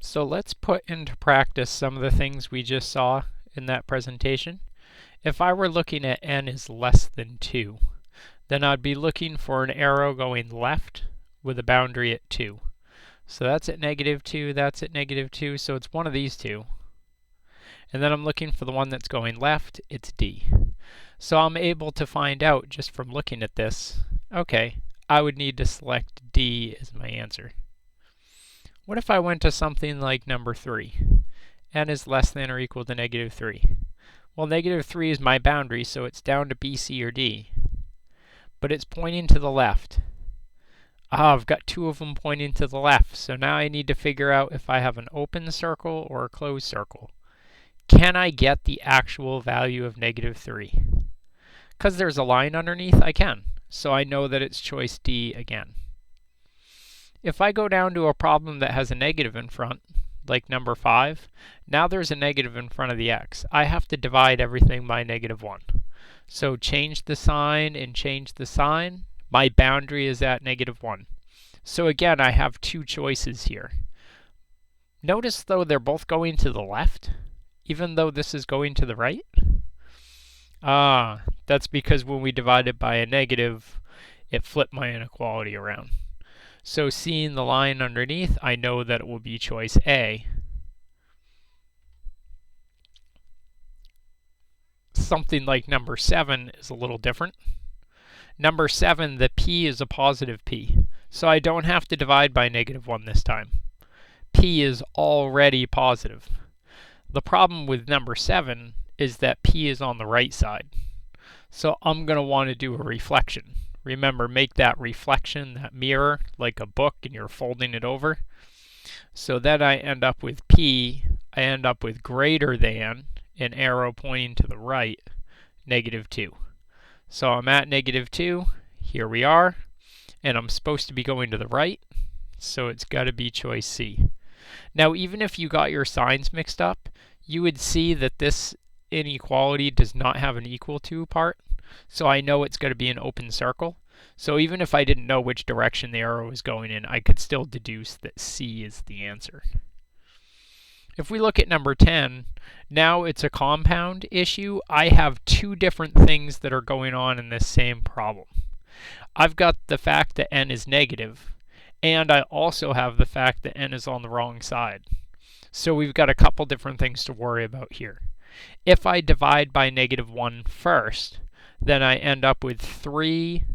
So let's put into practice some of the things we just saw in that presentation. If I were looking at n is less than 2, then I'd be looking for an arrow going left with a boundary at 2. So that's at -2, that's at -2, so it's one of these two. And then I'm looking for the one that's going left, it's D. So I'm able to find out just from looking at this, okay, I would need to select D as my answer. What if I went to something like number 3? N is less than or equal to -3. Well, -3 is my boundary, so it's down to B, C, or D. But it's pointing to the left. I've got two of them pointing to the left, so now I need to figure out if I have an open circle or a closed circle. Can I get the actual value of -3? Because there's a line underneath, I can. So I know that it's choice D again. If I go down to a problem that has a negative in front, like number 5, now there's a negative in front of the x. I have to divide everything by -1. So change the sign and change the sign. My boundary is at -1. So again, I have two choices here. Notice though they're both going to the left, even though this is going to the right. That's because when we divided by a negative, it flipped my inequality around. So seeing the line underneath, I know that it will be choice A. Something like number 7 is a little different. Number 7, the p is a positive p, so I don't have to divide by -1 this time. P is already positive. The problem with number 7 is that p is on the right side. So I'm going to want to do a reflection. Remember, make that reflection, that mirror, like a book and you're folding it over. So then I end up with P, I end up with greater than, an arrow pointing to the right, -2. So I'm at -2, here we are, and I'm supposed to be going to the right, so it's got to be choice C. Now even if you got your signs mixed up, you would see that this inequality does not have an equal to part. So I know it's going to be an open circle. So even if I didn't know which direction the arrow is going in, I could still deduce that C is the answer. If we look at number 10, now it's a compound issue. I have two different things that are going on in this same problem. I've got the fact that n is negative, and I also have the fact that n is on the wrong side. So we've got a couple different things to worry about here. If I divide by -1 first, then I end up with 3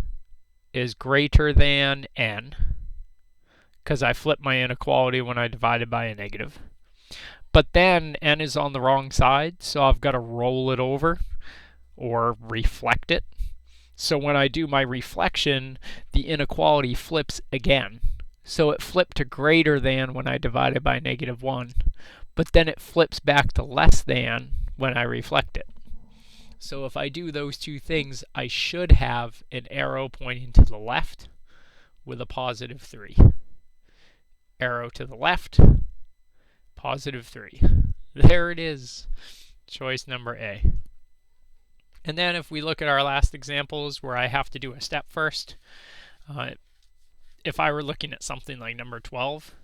is greater than n, because I flipped my inequality when I divided by a negative. But then n is on the wrong side, so I've got to roll it over or reflect it. So when I do my reflection, the inequality flips again. So it flipped to greater than when I divided by -1, but then it flips back to less than when I reflect it. So if I do those two things, I should have an arrow pointing to the left with a +3. Arrow to the left, +3. There it is, choice number A. And then if we look at our last examples where I have to do a step first, if I were looking at something like number 12,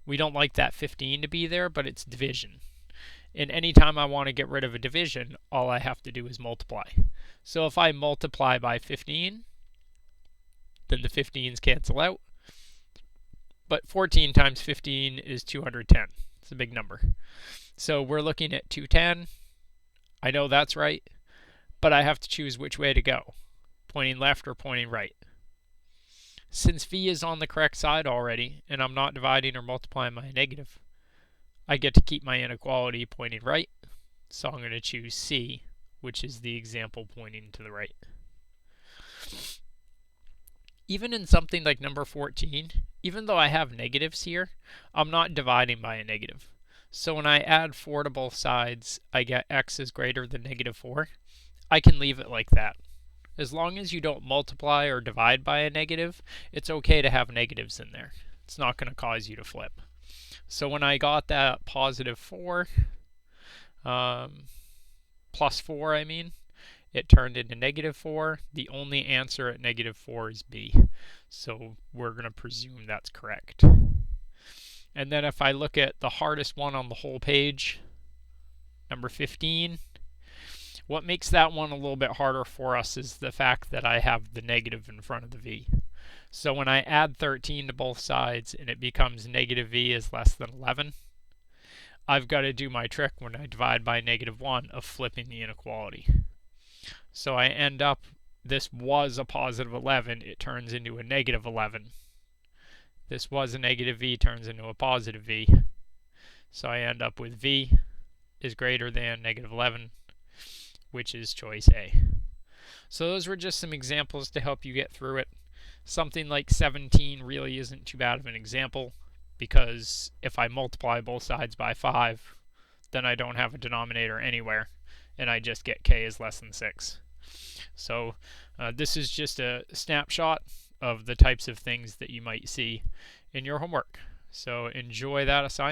we don't like that 15 to be there, but it's division. And anytime I want to get rid of a division, all I have to do is multiply. So if I multiply by 15, then the 15s cancel out. But 14 times 15 is 210. It's a big number. So we're looking at 210. I know that's right, but I have to choose which way to go, pointing left or pointing right. Since V is on the correct side already, and I'm not dividing or multiplying by a negative, I get to keep my inequality pointing right, so I'm going to choose C, which is the example pointing to the right. Even in something like number 14, even though I have negatives here, I'm not dividing by a negative. So when I add 4 to both sides, I get x is greater than -4. I can leave it like that. As long as you don't multiply or divide by a negative, it's okay to have negatives in there. It's not going to cause you to flip. So when I got that +4, +4 I mean, it turned into -4. The only answer at -4 is B. So we're going to presume that's correct. And then if I look at the hardest one on the whole page, number 15, what makes that one a little bit harder for us is the fact that I have the negative in front of the v. So when I add 13 to both sides and it becomes negative v is less than 11, I've got to do my trick when I divide by -1 of flipping the inequality. So I end up, this was a positive 11, it turns into a negative 11. This was a negative v, turns into a positive v. So I end up with v is greater than -11, which is choice A. So those were just some examples to help you get through it. Something like 17 really isn't too bad of an example, because if I multiply both sides by 5, then I don't have a denominator anywhere, and I just get k is less than 6. So this is just a snapshot of the types of things that you might see in your homework. So enjoy that assignment.